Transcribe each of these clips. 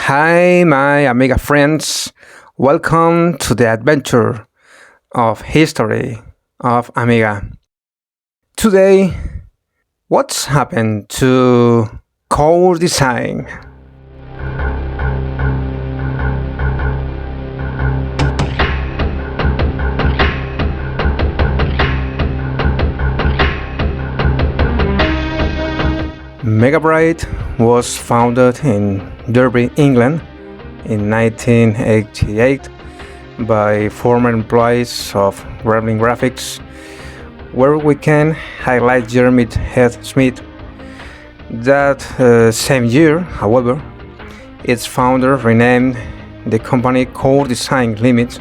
Hi, my Amiga friends. Welcome to the adventure of history of Amiga. Today, what's happened to core design? Megabyte was founded in Derby, England in 1988 by former employees of Gremlin Graphics, where we can highlight Jeremy Heath Smith. That same year, however, its founder renamed the company Core Design Limited.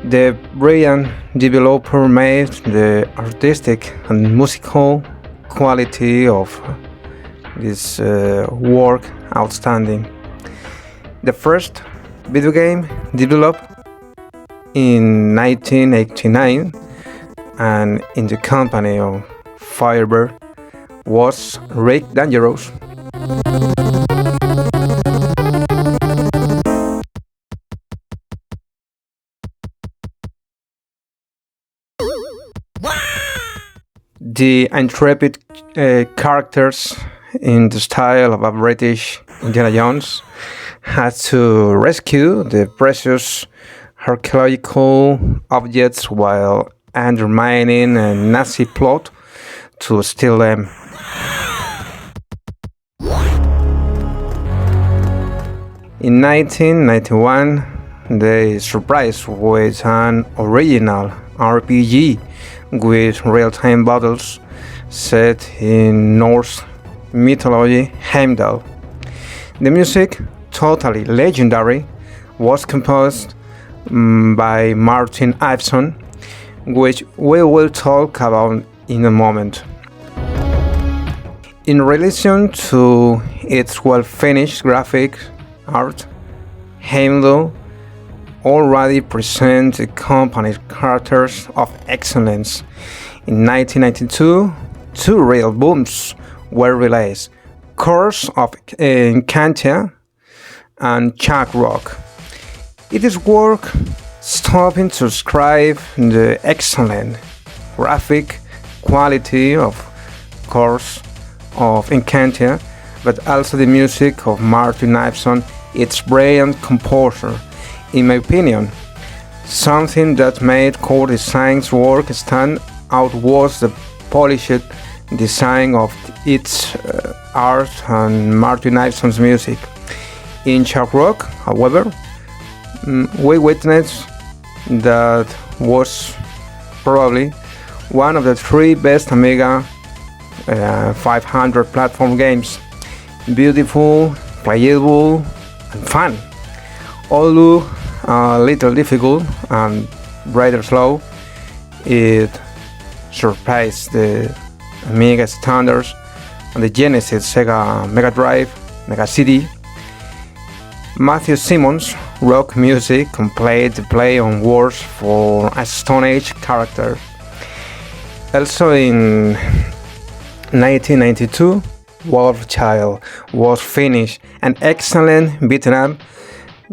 The brilliant developer made the artistic and musical quality of this work outstanding. The first video game developed in 1989 and in the company of Firebird was Rick Dangerous. The intrepid characters in the style of a British Indiana Jones had to rescue the precious archaeological objects while undermining a Nazi plot to steal them. In 1991, they surprised with an original RPG with real-time battles set in Norse mythology Heimdall. The music, totally legendary, was composed by Martin Iveson, which we will talk about in a moment. In relation to its well-finished graphic art, Heimdall already presents the company's characters of excellence. In 1992, two real booms were released: Curse of Encantia and Chuck Rock. It is worth stopping to describe the excellent graphic quality of Curse of Encantia, but also the music of Martin Iveson, its brilliant composer. In my opinion, something that made Core Design's work stand out was the polished design of its art and Martin Iveson's music. In Chuck Rock, however, we witnessed that was probably one of the three best Amiga 500 platform games. Beautiful, playable, and fun. Although a little difficult and rather slow, it surpassed the Amiga standards on the Genesis, Sega Mega Drive, Mega CD. Matthew Simmons' rock music completed the play on words for a Stone Age character. Also in 1992, Wolf Child was finished, an excellent beat-em up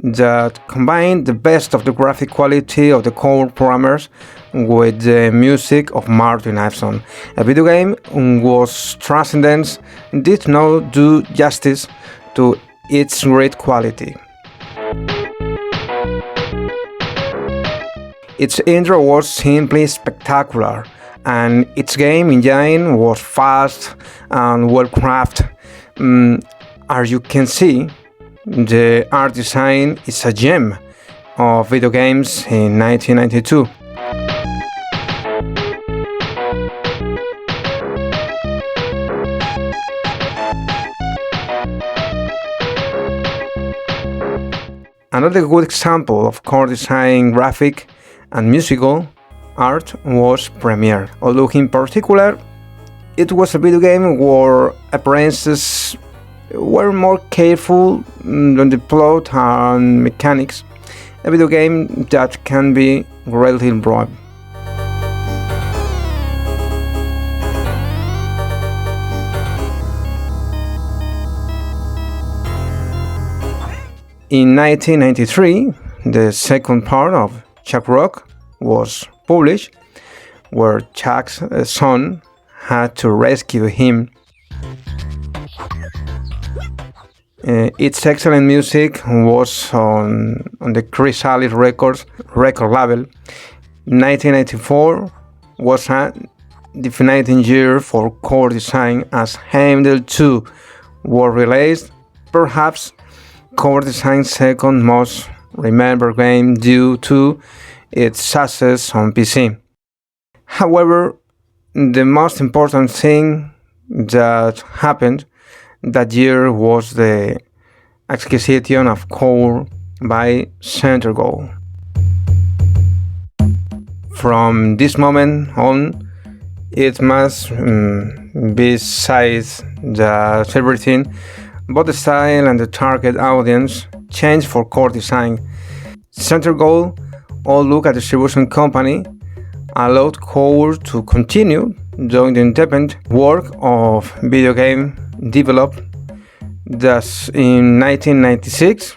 that combined the best of the graphic quality of the core programmers with the music of Martin Iveson. A video game whose transcendence did not do justice to its great quality. Its intro was simply spectacular, and its game engine was fast and well crafted. As you can see, the art design is a gem of video games in 1992. Another good example of core design graphic and musical art was Premiere, although in particular it was a video game where appearances were more careful than the plot and mechanics, a video game that can be relatively broad. In 1993, the second part of Chuck Rock was published, where Chuck's son had to rescue him. Its excellent music was on the Chrysalis Records record label. 1994 was a defining year for core design as Heimdall 2 was released, perhaps core design's second most remembered game due to its success on PC. However, the most important thing that happened that year was the acquisition of Core by Centergold. From this moment on, it must besides that everything but the style and the target audience changed for Core design. Centergold, all look at distribution company, allowed Core to continue doing the independent work of video game development. Thus, in 1996,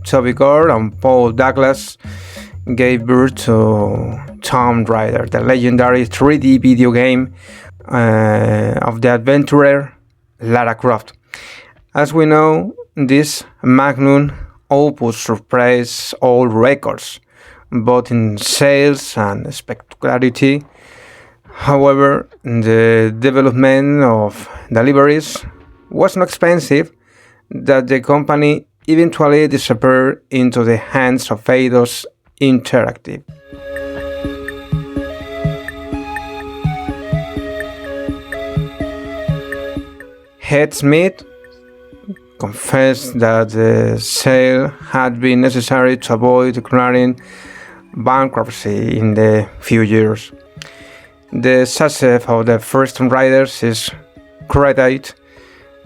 Toby Gard and Paul Douglas gave birth to Tomb Raider, the legendary 3D video game of the adventurer Lara Croft. As we know, this magnum opus surpassed all records, both in sales and spectacularity. However, the development of deliveries was so expensive that the company eventually disappeared into the hands of Eidos Interactive. Ed Smith confessed that the sale had been necessary to avoid declaring bankruptcy in the few years. The success of the first Tomb Raiders is credited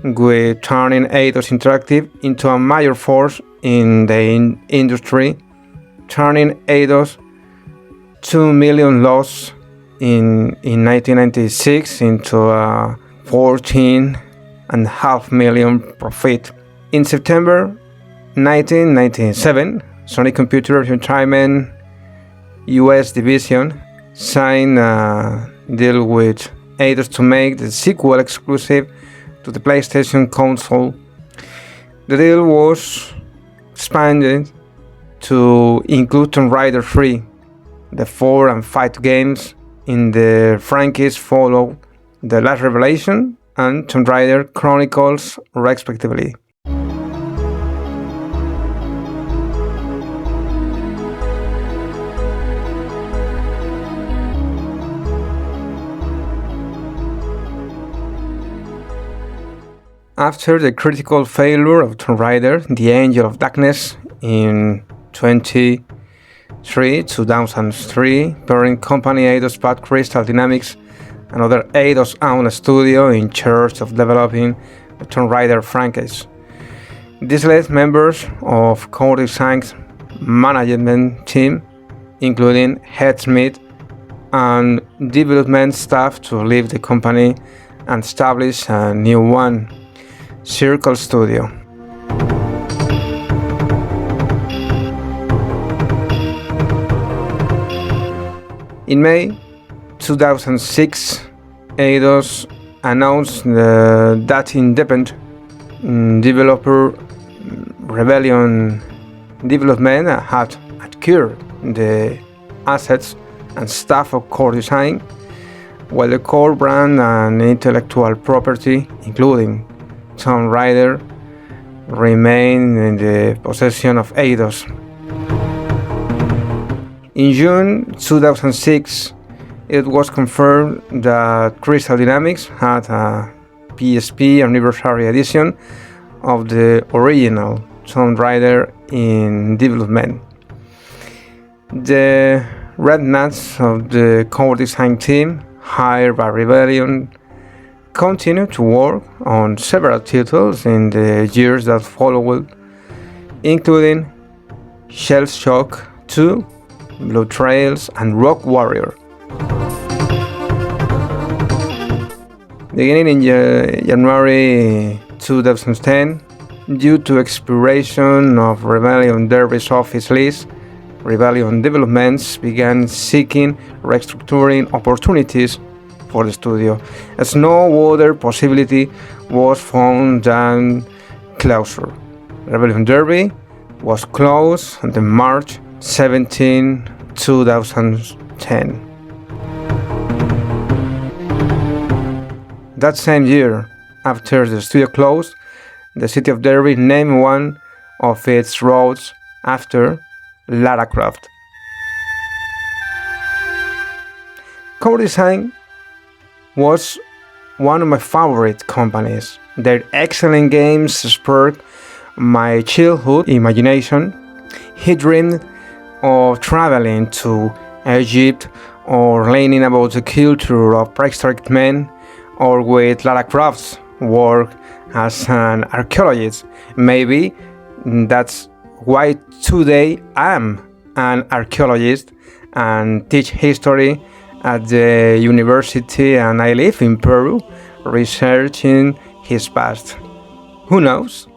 with turning Eidos Interactive into a major force in the industry, turning Eidos' $2 million loss in 1996 into a $14.5 million profit. In September 1997, Sony Computer Entertainment US division signed a deal with Eidos to make the sequel exclusive to the PlayStation console. The deal was expanded to include Tomb Raider 3. The 4 and 5 games in the franchise follow The Last Revelation and Tomb Raider Chronicles respectively. After the critical failure of Tomb Raider, The Angel of Darkness in 2003, parent company Eidos bought Crystal Dynamics, another Eidos-owned studio in charge of developing the Tomb Raider franchise. This led members of Core Design's management team, including Ed Smith and development staff, to leave the company and establish a new one, Circle Studio. In May 2006, Eidos announced that independent developer Rebellion Development had acquired the assets and staff of Core Design, while the core brand and intellectual property, including Tomb Raider, remained in the possession of Eidos. In June 2006, it was confirmed that Crystal Dynamics had a PSP Anniversary Edition of the original Tomb Raider in development. The Red Nuts of the Core Design team, hired by Rebellion, continued to work on several titles in the years that followed, including Shell Shock 2, Blue Trails, and Rock Warrior. Beginning in January 2010, Due to expiration of Rebellion Derby's office lease, Rebellion Developments began seeking restructuring opportunities for the studio, as no other possibility was found than closure. Rebellion Derby was closed on March 17, 2010. That same year, after the studio closed, the city of Derby named one of its roads after Lara Croft. Cover Design was one of my favorite companies. Their excellent games sparked my childhood imagination. He dreamed of traveling to Egypt or learning about the culture of prehistoric men, or with Lara Croft's work as an archaeologist. Maybe that's why today I'm an archaeologist and teach history at the university, and I live in Peru researching his past. Who knows?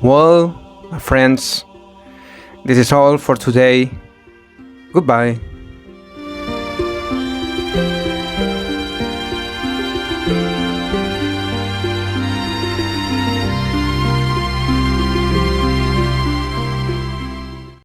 Well, my friends, this is all for today. Goodbye.